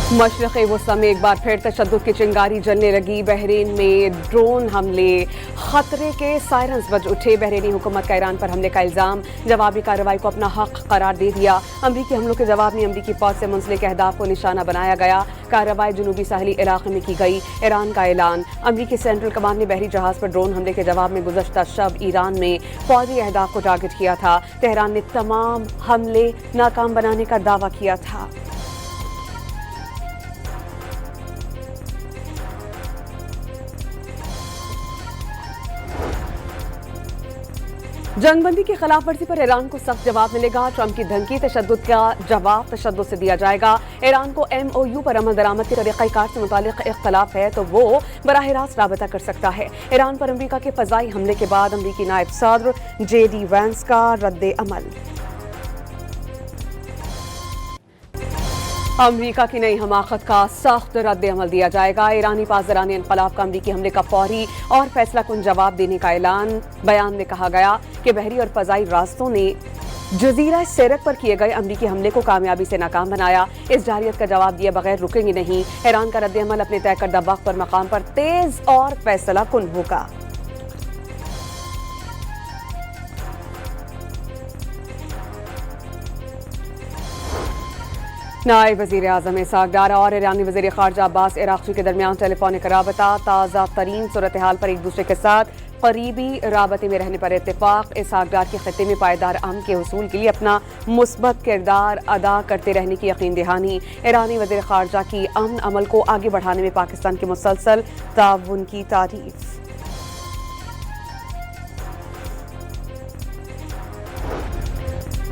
मशरक़ वस्ता में एक बार फिर तशद्दुद की चिंगारी जलने लगी। बहरीन में ड्रोन हमले, खतरे के सायरन्स बज उठे। बहरीनी हुकूमत का ईरान पर हमले का इल्ज़ाम, जवाबी कार्रवाई को अपना हक करार दे दिया। अमरीकी हमलों के जवाब में अमरीकी फौज से मुंसलिक अहदाफ को निशाना बनाया गया। कार्रवाई जनूबी साहली इलाके में की गई। ईरान का ऐलान, अमरीकी सेंट्रल कमांड ने बहरी जहाज पर ड्रोन हमले के जवाब में गुज़श्ता शब ईरान में फौजी अहदाफ को टारगेट किया था। तेहरान ने तमाम हमले नाकाम बनाने का दावा किया था। जंगबंदी की खिलाफ वर्जी पर ईरान को सख्त जवाब मिलेगा। ट्रंप की धमकी, तशद्दुद का जवाब तशद्दुद से दिया जाएगा। ईरान को MOU पर अमल दरामद के तरीक़ाकार से मुतालिक इख्तलाफ है तो वो बराह रास्त राबता कर सकता है। ईरान पर अमरीका के फ़ज़ाई हमले के बाद अमरीकी नायब सदर JD वैंस का रद्द अमल। अमरीका की नई हमाकत का सख्त रद्द अमल दिया जाएगा। ईरानी पासदारान इनकलाब का अमरीकी हमले का फौरी और फैसला कुन जवाब देने का ऐलान। बयान में कहा गया कि बहरी और फ़ज़ाई रास्तों ने जजीरा सेरक पर किए गए अमरीकी हमले को कामयाबी से नाकाम बनाया। इस जारियत का जवाब दिए बगैर रुकेंगे नहीं। ईरान का रद्द अमल अपने तय करदा वक्त पर मकाम पर तेज और फैसला कुन होगा। नायब वज़ीर आज़म इसाक डारा और ईरानी वज़ीर ख़ारजा अब्बास इराक़ची के दरमियान टेलीफोनिक राबता, ताज़ा तरीन सूरत हाल पर एक दूसरे के साथ करीबी राबते में रहने पर इत्तेफाक। इसाक डार के खत्ते में पायदार अमन के हुसूल के लिए अपना मुस्बत किरदार अदा करते रहने की यकीन दहानी। ईरानी वज़ीर ख़ारजा की अमन अमल को आगे बढ़ाने में पाकिस्तान के मुसलसल ताउन की तारीफ।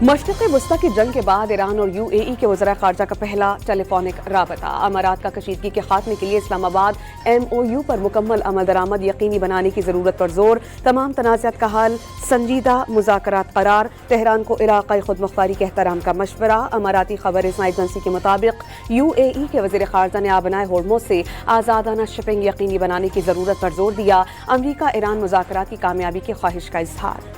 मशरिक़ वस्ता की जंग के बाद ईरान और UAE के वज़ीर ख़ारजा का पहला टेलीफोनिक राबता। अमारात का कशीदगी के खात्मे के लिए इस्लामाबाद MOU पर मुकम्मल अमल दरामद यकीनी बनाने की ज़रूरत पर जोर। तमाम तनाज़ात का हल, संजीदा मुज़ाकरात करार। तेहरान को इलाक़ाई खुद मुख्तारी के एहतराम का मशवरा। अमाराती खबर रसानी एजेंसी के मुताबिक UAE के वज़ीर ख़ारजा ने आबनाए होर्मुज़ से आज़ादाना शिपिंग यकीनी बनाने की ज़रूरत पर जोर दिया। अमरीका ईरान मुज़ाकरात की कामयाबी की ख्वाहिश का इज़हार।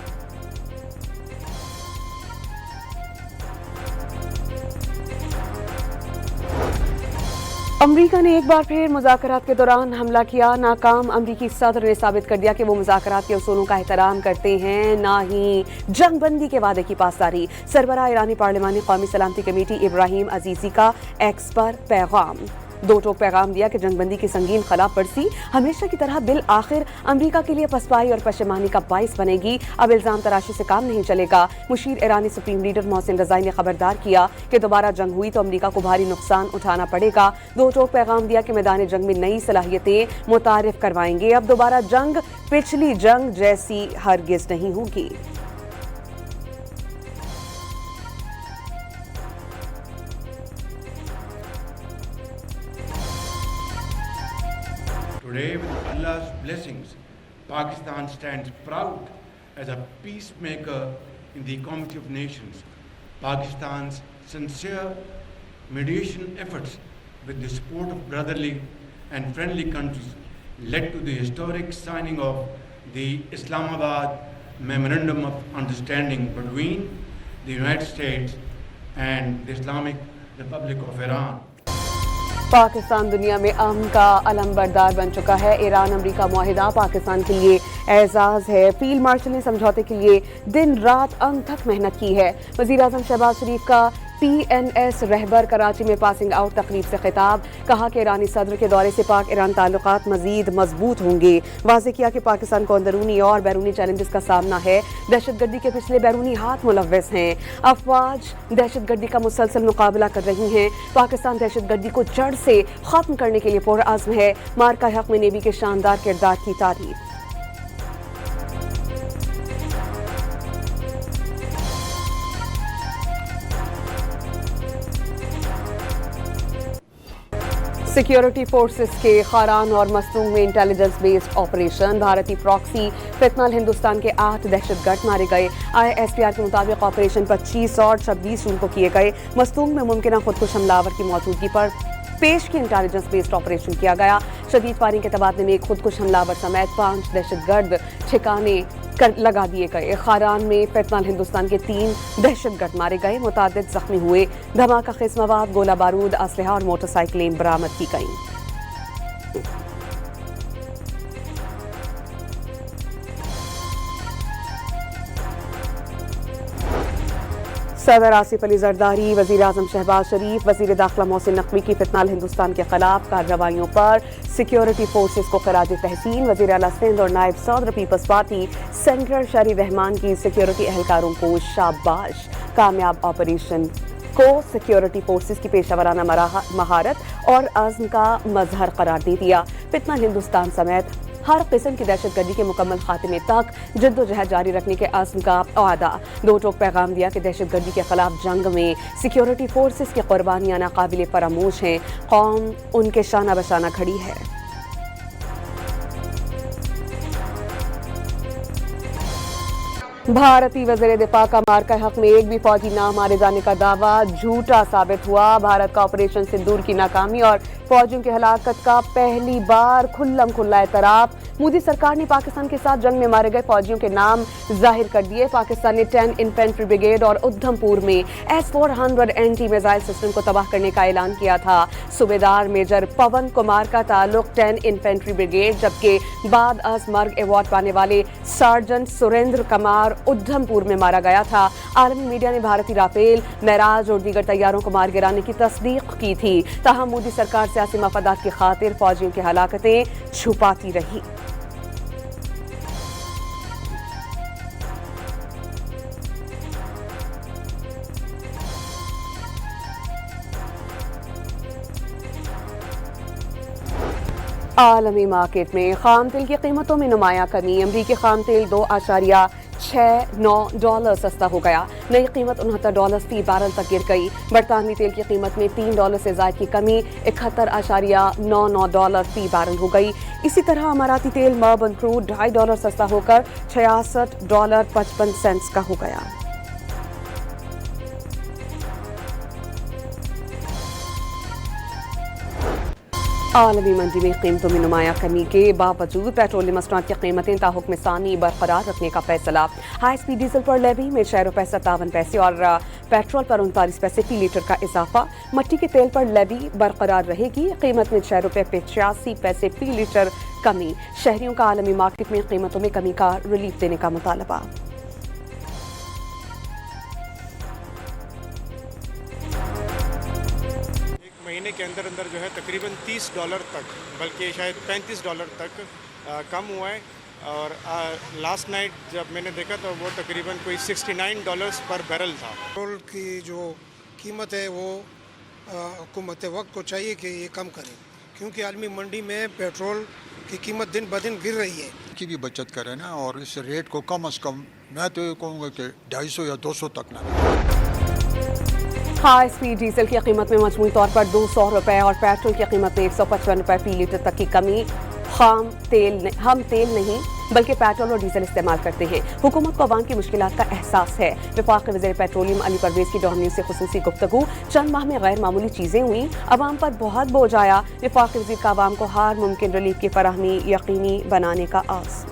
अमरीका ने एक बार फिर मुज़ाकरात के दौरान हमला किया, नाकाम। अमरीकी सदर ने साबित कर दिया कि वो मुज़ाकरात के उसूलों का एहतराम करते हैं, ना ही जंगबंदी के वादे की पासदारी। सरबराह ईरानी पार्लिमानी कौमी सलामती कमेटी इब्राहिम अजीज़ी का एक्स पर पैगाम। दो टोक पैगाम दिया कि जंगबंदी की संगीन खिलाफ वर्जी हमेशा की तरह बिल आखिर अमरीका के लिए पसपाई और पशेमानी का बाइस बनेगी। अब इल्ज़ाम तराशी से काम नहीं चलेगा। मुशीर ईरानी सुप्रीम लीडर मोहसिन रज़ाई ने खबरदार किया कि दोबारा जंग हुई तो अमरीका को भारी नुकसान उठाना पड़ेगा। दो टोक पैगाम दिया कि मैदान जंग में नई सलाहियतें मुतारिफ करवाएंगे। अब दोबारा जंग पिछली जंग जैसी हरगिज नहीं होगी। Today, with Allah's blessings, Pakistan stands proud as a peacemaker in the Committee of Nations. Pakistan's sincere mediation efforts with the support of brotherly and friendly countries led to the historic signing of the Islamabad Memorandum of Understanding between the United States and the Islamic Republic of Iran. Pakistan दुनिया में अमन का अलमबरदार बन चुका है। Iran अमरीका मुआहिदा पाकिस्तान के लिए एजाज़ है। Field marshal ने समझौते के लिए दिन रात अनथक मेहनत की है। वज़ीर आज़म शहबाज शरीफ का PNS रहबर कराची में पासिंग आउट तकरीब से खिताब। कहा कि ईरानी सदर के दौरे से पाक ईरान ताल्लुकात मज़ीद मजबूत होंगे। वाज़ेह किया कि पाकिस्तान को अंदरूनी और बैरूनी चैलेंजेस का सामना है। दहशतगर्दी के पिछले बैरूनी हाथ मुलव्वस हैं। अफवाज दहशतगर्दी का मुसलसल मुकाबला कर रही हैं। पाकिस्तान दहशतगर्दी को जड़ से ख़त्म करने के लिए पुरअज़्म है। मार्का हक़ में नेवी के शानदार किरदार की तारीफ। सिक्योरिटी फोर्सेस के खारान और मस्तूंग में इंटेलिजेंस बेस्ड ऑपरेशन। भारतीय प्रॉक्सी फितनल हिंदुस्तान के 8 दहशतगर्द मारे गए। ISPR के मुताबिक ऑपरेशन 25 और 26 जून को किए गए। मस्तूंग में मुमकिन खुदकुश हमलावर की मौजूदगी पर पेश की इंटेलिजेंस बेस्ड ऑपरेशन किया गया। शदीद फायरिंग के तबादले में एक खुदकुश हमलावर समेत 5 दहशतगर्द ठिकाने लगा दिए गए। खारान में फितनाल हिंदुस्तान के 3 दहशतगर्द मारे गए, मुतादिद जख्मी हुए। धमाका खेज मवाद, गोला बारूद, असलहा और मोटरसाइकिलें बरामद की गईं। सदर आसिफ अली जरदारी, वज़ीर आज़म शहबाज शरीफ, वज़ीर दाखिला मोहसिन नकवी की फितनाल हिंदुस्तान के खिलाफ कार्रवाइयों पर सिक्योरिटी फोर्सेस को खराज तहसीन। वज़ीर आला सिंध और नायब सदर पीपल्स पार्टी सेनेटर शहरी रहमान की सिक्योरिटी एहलकारों को शाबाश। कामयाब ऑपरेशन को सिक्योरिटी फोर्सेस की पेशावराना महारत और अज़्म का मजहर करार दे दिया। फितनाल हिंदुस्तान समेत हर किस्म की दहशतगर्दी के मुकम्मल खात्मे तक जद्दोजहद जारी रखने के आज़म का वादा। 2 टोक पैगाम दिया कि दहशतगर्दी के खिलाफ जंग में सिक्योरिटी फोर्सेस की कुर्बानियां नाकाबिले फरामोश हैं। कौम उनके शाना बशाना खड़ी है। भारतीय वज़ीर दिफा का मार्का हक में एक भी फौजी ना मारे जाने का दावा झूठा साबित हुआ। भारत का ऑपरेशन सिंदूर की नाकामी और फौजियों की हलाकत का पहली बार खुल्लम खुल्ला एतराफ। मोदी सरकार ने पाकिस्तान के साथ जंग में मारे गए फौजियों के नाम जाहिर कर दिए। पाकिस्तान ने 10 इन्फेंट्री ब्रिगेड और उधमपुर में S-400 एंटी मिसाइल सिस्टम को तबाह करने का ऐलान किया था। सूबेदार मेजर पवन कुमार का ताल्लुक 10 इन्फेंट्री ब्रिगेड, जबकि बाद अज मर्ग अवार्ड पाने वाले सार्जेंट सुरेंद्र कुमार उधमपुर में मारा गया था। आलमी मीडिया ने भारतीय राफेल, मेराज और दीगर तैयारों को मार गिराने की तस्दीक की थी। ताहम मोदी सरकार सियासी मफादात की खातिर फौजियों की हलाकतें छुपाती रही। आलमी मार्केट में खाम तेल की कीमतों में नुमायां कमी। अमरीकी खाम तेल $2.69 सस्ता हो गया। नई कीमत $69 फी बैरल तक गिर गई। बरतानवी तेल की कीमत में $3 से ज़ायद की कमी $71.99 फी बैरल हो गई। इसी तरह अमाराती तेल मर्बन क्रूड $2.5 सस्ता होकर $66.55 का हो गया। आलमी मंडी में कीमतों में नुमायां कमी के बावजूद पेट्रोलियम मसनूआत की कीमतें ताहुक्म सानी बरकरार रखने का फैसला। हाई स्पीड डीजल पर लेवी में ₹6.57 और पेट्रोल पर 39 पैसे फी लीटर का इजाफा। मट्टी के तेल पर लेवी बरकरार रहेगी। कीमत में ₹6.85 फी लीटर कमी। शहरियों का आलमी मार्केट में कीमतों में कमी का रिलीफ देने का मुतालबा। महीने के अंदर जो है तकरीबन $30 तक, बल्कि शायद $35 तक कम हुआ है। और लास्ट नाइट जब मैंने देखा तो वो तकरीबन कोई $69 पर बैरल था। पेट्रोल की जो कीमत है वो हुकूमत वक्त को चाहिए कि ये कम करें, क्योंकि आलमी मंडी में पेट्रोल की कीमत दिन ब दिन गिर रही है। की भी बचत करें ना, और इस रेट को कम अज़ कम मैं तो ये कहूँगा कि 250 या 200 तक ना। हाई स्पीड डीजल की कीमत में मजमूई तौर पर ₹200 और पेट्रोल की कीमत में ₹155 फी लीटर तक की कमी। हम तेल नहीं बल्कि पेट्रोल और डीजल इस्तेमाल करते हैं। हुकूमत को अवाम की मुश्किलात का एहसास है। वफाकी वज़ीर पेट्रोलियम अली परवेज़ की डॉन न्यूज़ से खुसूसी गुफ्तगू। चंद माह में गैर मामूली चीज़ें हुई, अवाम पर बहुत बोझ आया। वफाकी वज़ीर का अवाम को हर मुमकिन रिलीफ की फराहमी यकीनी बनाने का आस।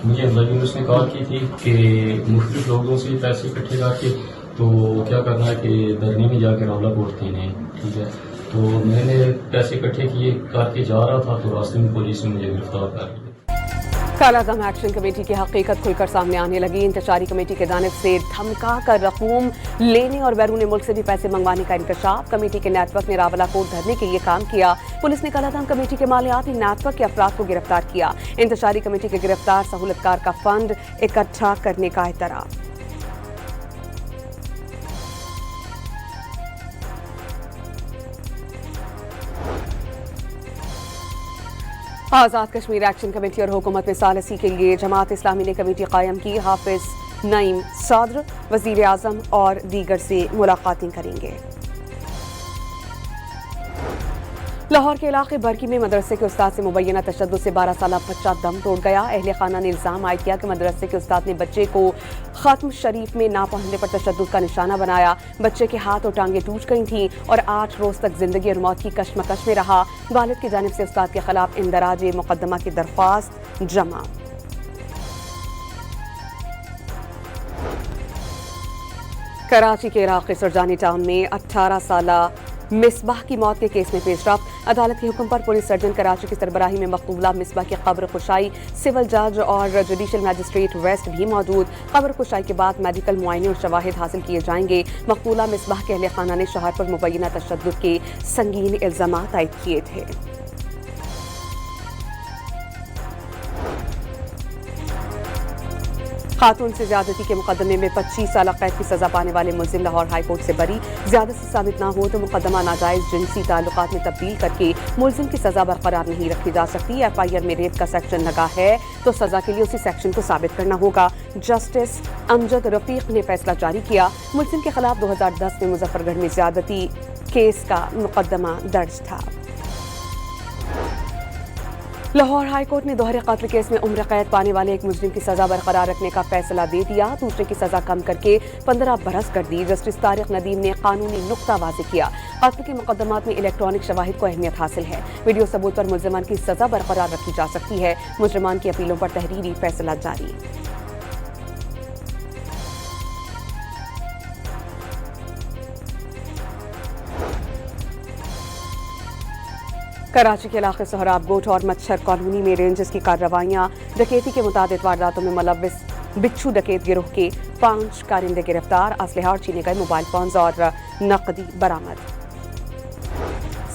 मुझे यूनुस ने कहा की थी कि मुख्तलिफ लोगों से पैसे इकट्ठे करके तो क्या करना है कि धरने में जाकर रौला पोट देने हैं, ठीक है। तो मैंने पैसे इकट्ठे किए करके जा रहा था तो रास्ते में पुलिस ने मुझे गिरफ्तार कर लिया। कालादम एक्शन कमेटी की हकीकत खुलकर सामने आने लगी। इंतशारी कमेटी की जानिब से धमका कर रकूम लेने और बैरून मुल्क से भी पैसे मंगवाने का इंकशाफ। कमेटी के नेटवर्क ने रावलाकोट धरने के लिए काम किया। पुलिस ने कालादम कमेटी के मालियाती नेटवर्क के अफराद को गिरफ्तार किया। इंतशारी कमेटी के गिरफ्तार सहूलतकार का फंड इकट्ठा करने का एतराफ़। आज़ाद कश्मीर एक्शन कमेटी और हुकूमत में सालसी के लिए जमात इस्लामी ने कमेटी कायम की। हाफिज नईम सदर वज़ीर आज़म और दीगर से मुलाकातें करेंगे। लाहौर के इलाके बरकी में मदरसे के उस्ताद से मुबैना तशद्दुद से 12 साला बच्चा दम तोड़ गया। अहले खाना ने इल्ज़ाम आयद किया कि मदरसे के उस्ताद ने बच्चे को खत्म शरीफ में ना पहुंचने पर तशद्दुद का निशाना बनाया। बच्चे के हाथ और टांगें टूट गई थीं और 8 रोज तक जिंदगी और मौत की कशमकश में रहा। वालिद की जानिब से उस्ताद के खिलाफ इंदराज मुकदमा की दरख्वास्त जमा। कराची के इलाके सुरजानी टाउन में 18 साला मिसबाह की मौत के केस में पेशरफ्त। अदालत के हुक्म पर पुलिस सर्जन कराची की सरबराही में मकबूला मिसबाह की कब्र खुशाई, सिविल जज और जुडिशल मैजिस्ट्रेट वेस्ट भी मौजूद। कब्र खुशाई के बाद मेडिकल मुआयने और शवाहिद हासिल किए जाएंगे। मकबूला मिसबाह के अहले खाना ने शोहर पर मुबैना तशद्दुद के संगीन इल्जामात आयद किए थे। खातून से ज्यादती के मुकदमे में 25 साल कैद की सजा पाने वाले मुलजिम लाहौर हाई कोर्ट से बरी। ज्यादती साबित न हो तो मुकदमा नाजायज जिनसी ताल्लुकात में तब्दील करके मुलजिम की सजा बरकरार नहीं रखी जा सकती। FIR में रेप का सेक्शन लगा है तो सजा के लिए उसी सेक्शन को साबित करना होगा। जस्टिस अमजद रफीक ने फैसला जारी किया। मुलजिम के खिलाफ 2010 में मुजफ्फरगढ़ में ज्यादती केस का मुकदमा दर्ज था। लाहौर हाई कोर्ट ने दोहरे कत्ल केस में उम्र कैद पाने वाले एक मुजरिम की सजा बरकरार रखने का फैसला दे दिया। दूसरे की सजा कम करके 15 बरस कर दी। जस्टिस तारिक नदीम ने कानूनी नुक्ता वाज़ेह किया। कत्ल के मुकदमात में इलेक्ट्रॉनिक शवाहिद को अहमियत हासिल है। वीडियो सबूत पर मुलजमान की सजा बरकरार रखी जा सकती है। मुजरिमान की अपीलों पर तहरीरी फैसला जारी। कराची के इलाके सोहराब गोट और मच्छर कॉलोनी में रेंजर्स की कार्रवाइयां। डकैती के मुताबिक वारदातों में मुलव्विस बिच्छू डकैत गिरोह के 5 कारिंदे गिरफ्तार। असलहा और छीने गए मोबाइल फोन्स और नकदी बरामद।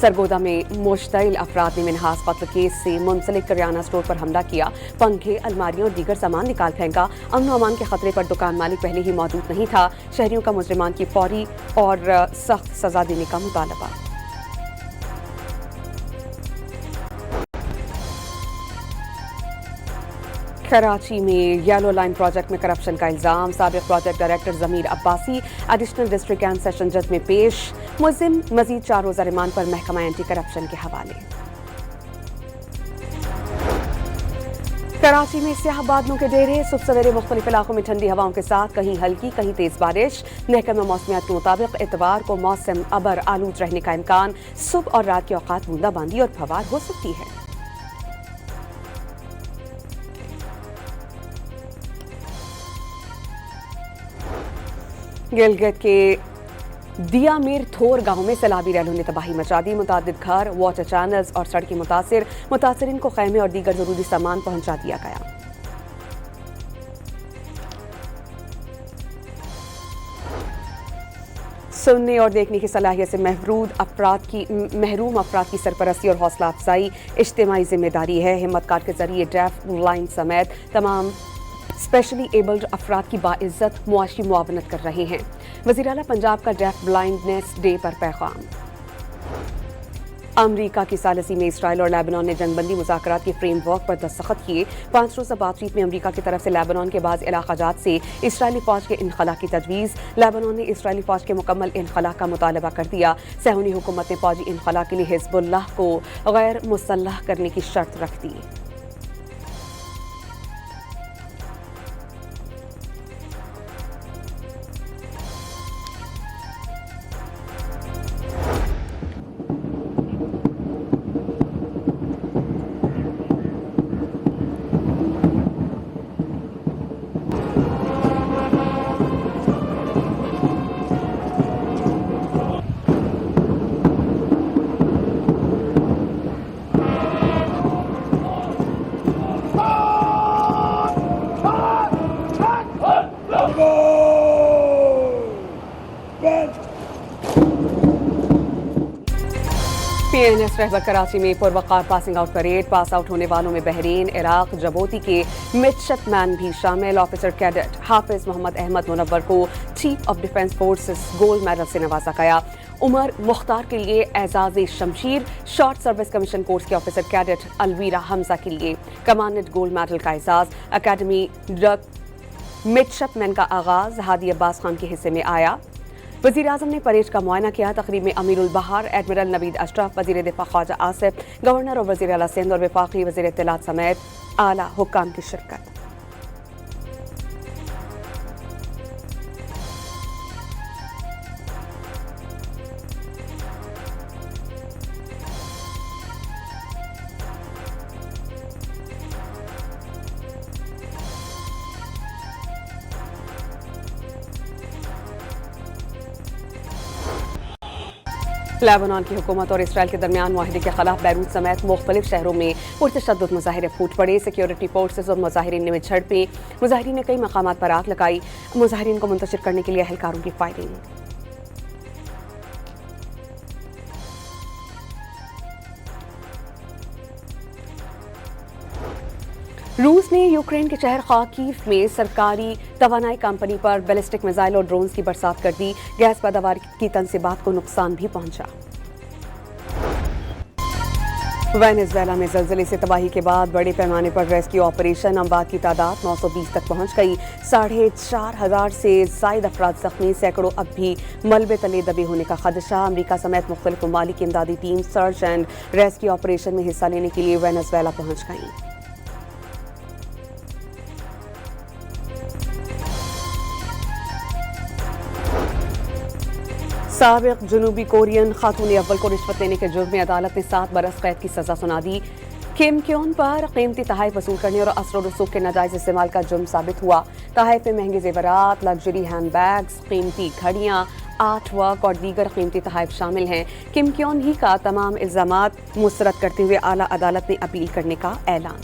सरगोदा में मुश्तइल अफराद ने मिनहास कत्ल केस से मुंसलिक करियाना स्टोर पर हमला किया। पंखे, अलमारियां और दीगर सामान निकाल फेंका। अमन व अमान के खतरे पर दुकान मालिक पहले ही मौजूद नहीं था। शहरियों का मुजरिमान की फौरी और सख्त सजा देने का मुतालबा। कराची में येलो लाइन प्रोजेक्ट में करप्शन का इल्जाम। साबिक project director Zameer Abbasi additional district and session जज में पेश। मुलजिम मजीद 4 रोजा रिमांड पर महकमा एंटी करप्शन के हवाले। कराची में स्याह बादलों के डेरे। सुबह सवेरे मुख्तलिफ इलाकों में ठंडी हवाओं के साथ कहीं हल्की कहीं तेज बारिश। महकमा मौसमियात के मुताबिक इतवार को मौसम अबर आलूद रहने का इम्कान। सुबह और रात के औकात बूंदाबांदी और फवार हो सकती है। गिलगित के दियामीर थोर गांव में सैलाबी रैलों ने तबाही मचा दी। मुतादिद घर, वाटर चैनल्स और सड़कें मुतासिरीन को खैमे और दीगर जरूरी सामान पहुंचा दिया गया। सुनने और देखने की सलाहियत से महरूम अफराद की सरपरस्ती और हौसला अफजाई इज्तिमाई जिम्मेदारी है। हिम्मत कार्ड के जरिए डेफ, ब्लाइंड समेत तमाम स्पेशली एबल्ड अफराद की बाइज्जत मुआशी मुआवनत कर रहे हैं। वज़ीर आला पंजाब का डेफ ब्लाइंडनेस डे पर पैगाम। अमरीका की सालसी में इसराइल और लेबनान ने जंगबंदी मुज़ाकरात के फ्रेमवर्क पर दस्तखत किए। 5 रोज़ा बातचीत में अमरीका की तरफ से लेबनान के बाज़ इलाक़ाजात से इसराइली फ़ौज के इनखला की तजवीज़। लेबनान ने इसराइली फ़ौज के मुकम्मल इनखला का मुतालबा कर दिया। सहूनी हुकूमत ने फ़ौजी इनखला के लिए हिज़्बुल्लाह को गैर मुसल्लह करने की शर्त रख दी। PNS रहबर कराची में पुरवकार passing out parade. Pass out होने वालों में बहरीन, इराक, जबोती के मिडशपमैन भी शामिल। ऑफिसर कैडेट हाफिज मोहम्मद अहमद मुनव्वर को chief of defence forces gold medal से नवाजा गया। उमर मुख्तार के लिए एजाज शमशीर। शॉर्ट सर्विस कमीशन कोर्स के ऑफिसर कैडेट अलवीरा हमजा के लिए कमांडेंट गोल्ड मेडल का एजाज। अकेडमी मिडशपमैन का आगाज हादी अब्बास खान के हिस्से में आया। वज़ीर-ए-आज़म ने परेड का मुआयना किया। तकरीब में अमीरुल बहार एडमिरल नवीद अशरफ, वज़ीर दिफा ख्वाजा आसिफ, गवर्नर और वज़ीर आला सिंध और वफाकी वज़ीर इत्तलात समेत आला हुक्काम की शिरकत। लेबनान की हुकूमत और इसराइल के दरमियान मुआहदे के खिलाफ बैरूत समेत मुख्तलिफ शहरों में पुरतशद्दुद मुजाहिरे फूट पड़े। सिक्योरिटी फोर्सेज और मुजाहिरीन में झड़पें, मुजाहिरीन ने कई मकामात पर आग लगाई, मुजाहिरीन को मुंतशिर करने के लिए एहलकारों की फायरिंग। रूस ने यूक्रेन के शहर खाकीव में सरकारी तवानाई कंपनी पर बैलिस्टिक मिसाइल और ड्रोन्स की बरसात कर दी। गैस पैदावार की तनसीबात को नुकसान भी पहुंचा। वेनेजुएला में ज़लज़ले से तबाही के बाद बड़े पैमाने पर रेस्क्यू ऑपरेशन। अमवात की तादाद 920 तक पहुंच गई। 4,500 से ज़ायद अफराद ज़ख्मी, सैकड़ों अब भी मलबे तले दबे होने का खदशा। अमरीका समेत मुख्तलिफ ममालिक की इमदादी team search and rescue operation में हिस्सा लेने के लिए वेनेजुएला पहुंच गई। साबिक जनूबी कोरियन खातून अव्वल को रिश्वत लेने के जुर्म में अदालत ने 7 बरस कैद की सजा सुना दी। किम क्योन पर कीमती तोहफे वसूल करने और असर और रसूख के नाजायज इस्तेमाल का जुर्म साबित हुआ। तोहफे में महंगे जेवरात, लग्जरी हैंडबैग्स, कीमती घड़ियां, आर्ट वर्क और दीगर कीमती तोहफे शामिल हैं। किम क्योन ही का तमाम इल्जामात मुस्तरद करते हुए आला अदालत ने अपील करने का ऐलान।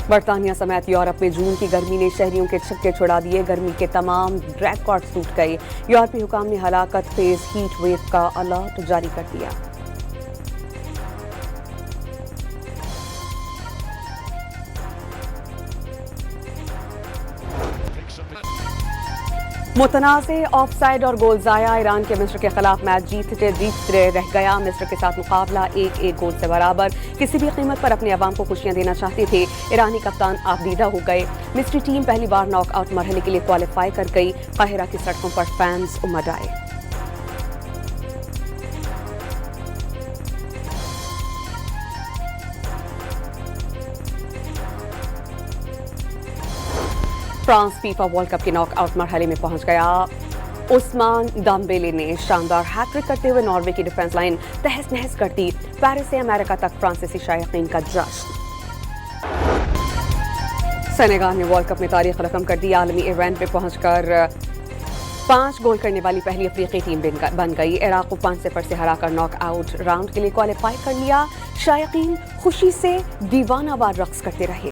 बरतानिया समेत यूरोप में जून की गर्मी ने शहरियों के छक्के छुड़ा दिए। गर्मी के तमाम रिकॉर्ड टूट गए। यूरोपीय हुकाम ने हलाकत फेज हीट वेव का अलर्ट जारी कर दिया। मुतनाज़े ऑफसाइड और गोल ज़ाया। ईरान के मिस्र के खिलाफ मैच जीतते रह गया। मिस्र के साथ मुकाबला 1-1 गोल से बराबर। किसी भी कीमत पर अपने अवाम को खुशियां देना चाहते थे। ईरानी कप्तान आबदीदा हो गए। मिस्री टीम पहली बार नॉकआउट मरहले के लिए क्वालिफाई कर गई। काहिरा की सड़कों पर फैंस उमड़ आए। फ्रांस फीफा वर्ल्ड कप के नॉकआउट मरहले में पहुंच गया। उस्मान दम्बेले ने शानदार हैट्रिक करते हुए नॉर्वे की डिफेंस लाइन तहस नहस कर दी। पेरिस से अमेरिका तक फ्रांसीसी शायकीन का जश्न। सेनेगाल ने वर्ल्ड कप में तारीख रकम कर दी। आलमी इवेंट में पहुंचकर 5 गोल करने वाली पहली अफ्रीकी टीम बन गई। इराक को 5-0 से हराकर नॉकआउट राउंड के लिए क्वालिफाई कर लिया। शायकीन खुशी से दीवानावार रक्स करते रहे।